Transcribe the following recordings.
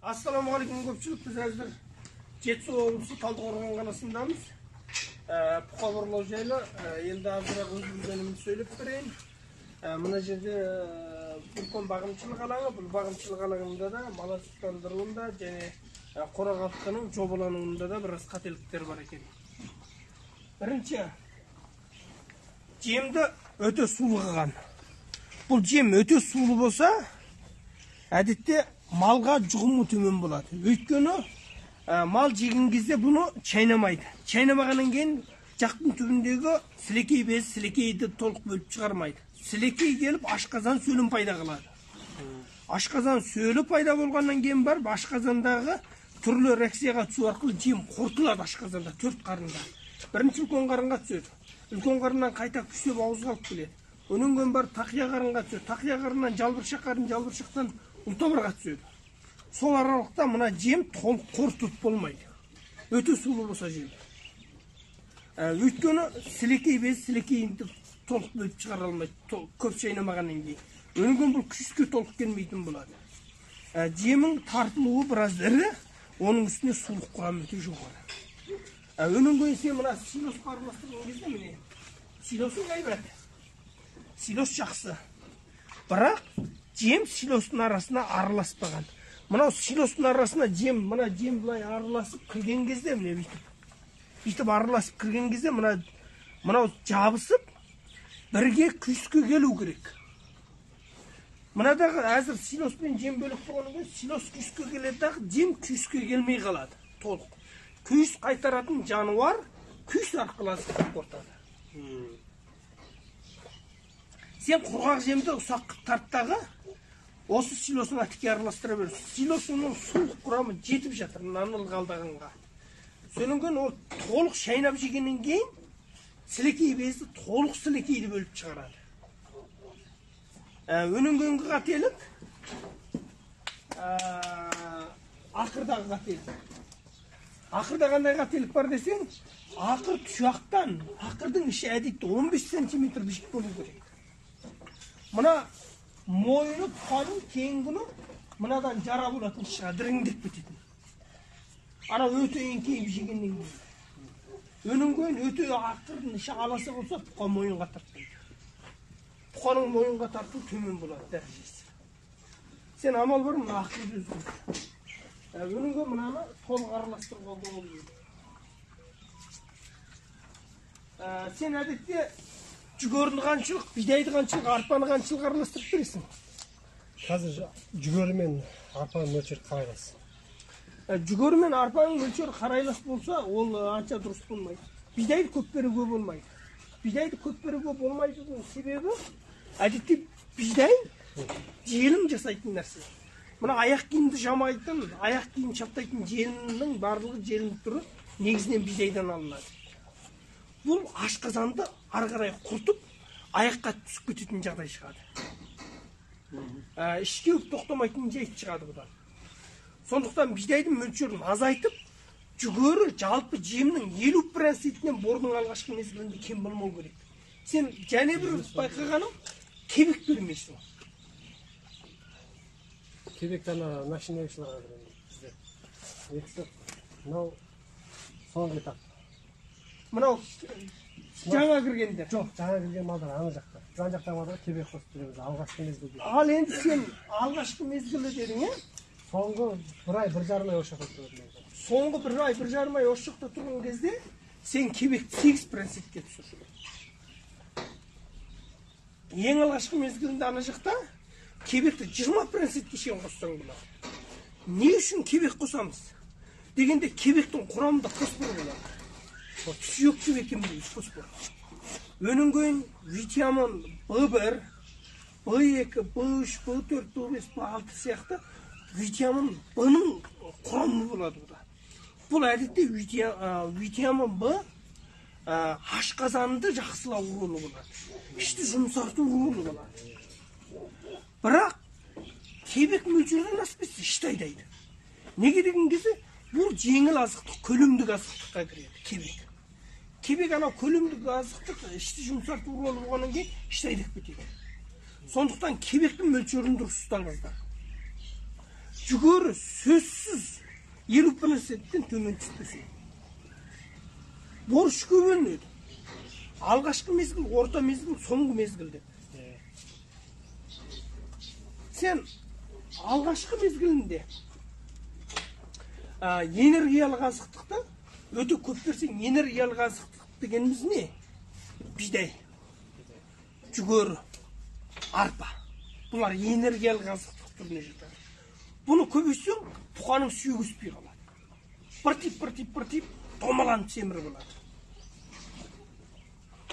Assalamualaikum көпшілік, біз әзір Жетісу облысы Талдықорған қаласындамыз. Бұқа бұрылау жайлы енді азырақ өз білгенімді сөйлеп берейін. Мына жерде үлкен бағымшылық алаңы, бұл бағымшылық алаңында да мал азықтандыруында және қорағалықтың жобалануында да біраз қателіктер бар екен. Бірінші, жемді өте сулы қылған. Бұл жем өте сулы болса, әдетте малға жұғымы төмен болады. Өйткені мал жеген кезде бұны чайнамайды. Чайнамағаннан кейін жақтың түбіндегі сілекей без сілекейді толық бөліп шығармайды. Сілекей келіп ашқазан сөлін пайда қылады. Ашқазан сөлі пайда болғаннан кейін барып ашқазандағы түрлі реакцияға түсу арқылы жем қорытылады ашқазанда, төрт қарында. Бірінші үлкен қарынға түседі. Үлкен қарыннан қайта күштеп ауызға алып келеді. Онан кейін барып тақия қарынға түседі. Тақия қарыннан жалбыршақ қарын, жалбыршақтан ұлтабырға түседі. Сол аралықта мына жем толық қорытылып болмайды. Өте сулы болса жем. Өйткені сілекей без сілекейді толық бөліп шығара алмайды, көп шайнамағаннан кейін. Онан кейін бұл күшке толық келмейтін болады. Жемнің тартылуы біраз ірі, оның үстіне сулық құрамы өте жоғары. Онан кейін сен мына силосқа араластырған кезде міне силосы ғайбат. Силос жақсы. Бірақ жем силостың арасына араласпаған. Мынау силостың арасына мына жем былай араласып кірген кезде міне бүйтіп араласып кірген кезде мынау жабысып бірге күшке келу керек. Мынадағы әзір силос пен жем бөлек болғаннан кейін силос күшке келеді, жем күшке келмей қалады толық. Күш қайтаратын жануар күш арқылы азықтық қорытады. Сен құрғақ жемді ұсақ тарттағы осы силосына тіке араластыра бересің. Силосының сулық құрамы жетіп жатыр мынаның қалдағанға. Сонан кейін ол толық шайнап жегеннен кейін сілекей безді толық сілекейді бөліп шығарады. Онан кейінгі қателік ақырдағы қателік. Ақырда қандай қателік бар десең, ақыр тұшақтан, ақырдың іші әдетте 15 сантиметр биік болу керек. Мына мойны тұқаның кеңгіні мынадан жара болатын шыға діріңдеп кететін. Ана өте еңкейіп жегеннен кейін. Өнін кейін өте ақырдың іші аласа болса, тұқа мойынға тартпайды. Тұқаның мойынға тарту төмен болады дәрежесі. Сен амал бар мұны ақырды өзгірді. Өнін кейін мұнаны толық араластыруға болады. Сен әдетте жүгеріні қаншылық, бидайды қаншылық, арпаны қаншылық араластырып бересің? Қазір жүгері мен арпаның мөлшері қарайлас. Жүгері мен арпаның мөлшері қарайлас болса, ол анша дұрыс болмайды. Бидайды көп беруге болмайды. Бидайды көп беруге болмайдың себебі, әдетте бидай желім жасайтын нәрсе. Мына аяқ киімді жамайтын, аяқ киім шаптайтын желімнің барлығы желім түрі негізінен бидайдан алынады. Бұл ашқазанды ары қарай құртып, аяққа түсіп кететін жағдай шығады. Ішке тоқтамайтын жайт шығады бұдан. Сондықтан бидайдың мөлшерін азайтып, жүгері жалпы жемнің 50%-нен бордың алғашқы мезгілінде кем болмау керек. Сен және бір байқағаным, кебек бермейсің. Кебекті машиневшілер бізде. Екісі, мынау соңғы етап. Мынау жаңа кіргендер. Жоқ, жаңа кірген малдар аны жақта. Жан жақта малдар кебек қосып береміз, алғашқы мезгілде. Ал енді сен алғашқы мезгілі дедің, е? Соңғы бір ай, бір жарым ай осы жақта тұрды. Соңғы бір ай, бір жарым ай осы жақта тұрған кезде сен кебекті 8%-ке түсір. Ең алғашқы мезгілінде ана жақта кебекті 20%-ке шейін қоссаң болады. Не үшін кебек қосамыз? Дегенде кебектің құрамында фосфор болады. Сүйек кебек емейміз фосфор. Өнін кейін витамин B1, B2, B3, B4, B5, B6 сияқты витамин B-ның құрамы болады бұда. Бұл әдетте витамин B ашқазанды жақсылау ролы болады. Ішті жұмсарту ролы болады. Бірақ кебек мөлшерден аспесе ішті айдайды. Неге деген кезде бұл жеңіл азықтық, көлемдік азықтыққа кіреді кебек. Кебек анау көлемдік азықтық ішті жұмсарту ролы болғаннан кейін ішті айдап кетеді. Сондықтан кебектің мөлшерін дұрыс ұстаңыздар. жүгері сөзсіз 50%-тен төмен түспесе. Борыш көп бөлінеді. Алғашқы мезгіл, орта мезгіл, соңғы мезгіл деп. Сен алғашқы мезгілінде энергиялық азықтықты өте көп берсең, энергиялық азықтық дегеніміз не? Бидай, жүгері, арпа. Бұлар энергиялық азықтық түріне жатады. Бұны көбейтсең, бұқаның сүйегі өспей қалады. Бір тип домаланып семіріп болады.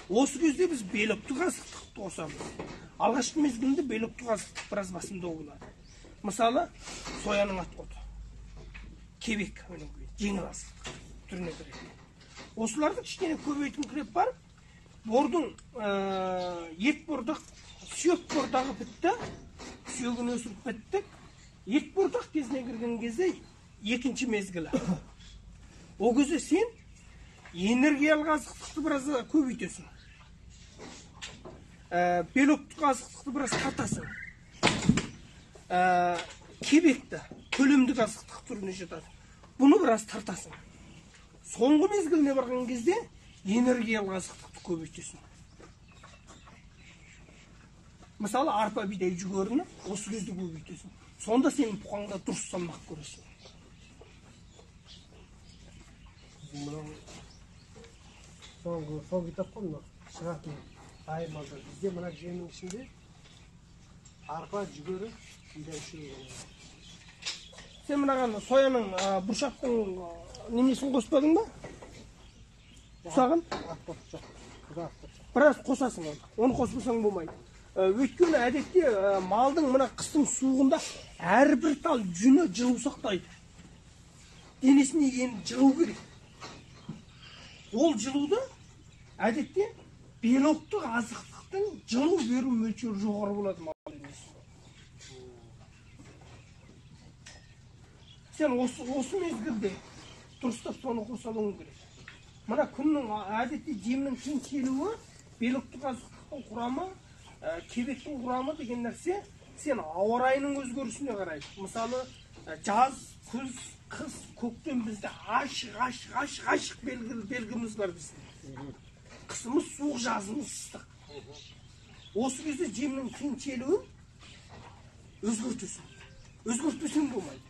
Осы кезде біз белоктық азықтықты қосамыз. Алғашқы мезгілінде белоктық азықтық біраз басымдау болады. Мысалы, сояның атқоты, кебек, жеңіл азықтық түріне кіреді. Осыларды кішкене көбейтіңкіреп бар. Бордың ет бордақ, сүйек бордағы бітті, сүйегін өсіріп біттік. Ет бордақ кезіне кірген кезде екінші мезгілі. О кезде сен энергиялық азықтықты біраз көбейтесің. Белоктық азықтықты біраз тартасың. Кебекті, көлемдік азықтық түріне жатады. Бұны біраз тартасың. Соңғы мезгіліне барған кезде энергиялық азықтықты көбейтесің. Мысалы, арпа, бидай, жүгеріні осы кезде көбейтесің. Сонда сенің бұқаңда дұрыс салмақ көресің. Соңғы кітап қой мына шығатын айырмалар. Бізде мына жемнің ішінде арпа, жүгері, бидай, шүйегі. Сен мынаған сояның бұршақтың немесін қоспадың ба? Ұсағын? Біраз қосасың оны. Оны қоспасаң болмайды. Өйткені әдетте малдың мына қыстың суығында әрбір тал жүні жылу сақтайды. Денесіне енді жылу керек. Ол жылуды әдетте белоктық азықтықтың жылу беру мөлшері жоғары болады мал денесі. Сен осы мезгілде дұрыстап соны қосалуың керек. Мына күннің әдетте жемнің теңселуі, белоктық азықтықтың құрамы, кебектің құрамы деген нәрсе сен ауа райының өзгерісіне қарайды. Мысалы, жаз, күз, қыс, көктем бізде ашық белгіміз бар бізде. Қысымыз суық, жазымыз ыстық. Осы кезде жемнің теңселуін өзгертесің. Өзгертпесең болмайды.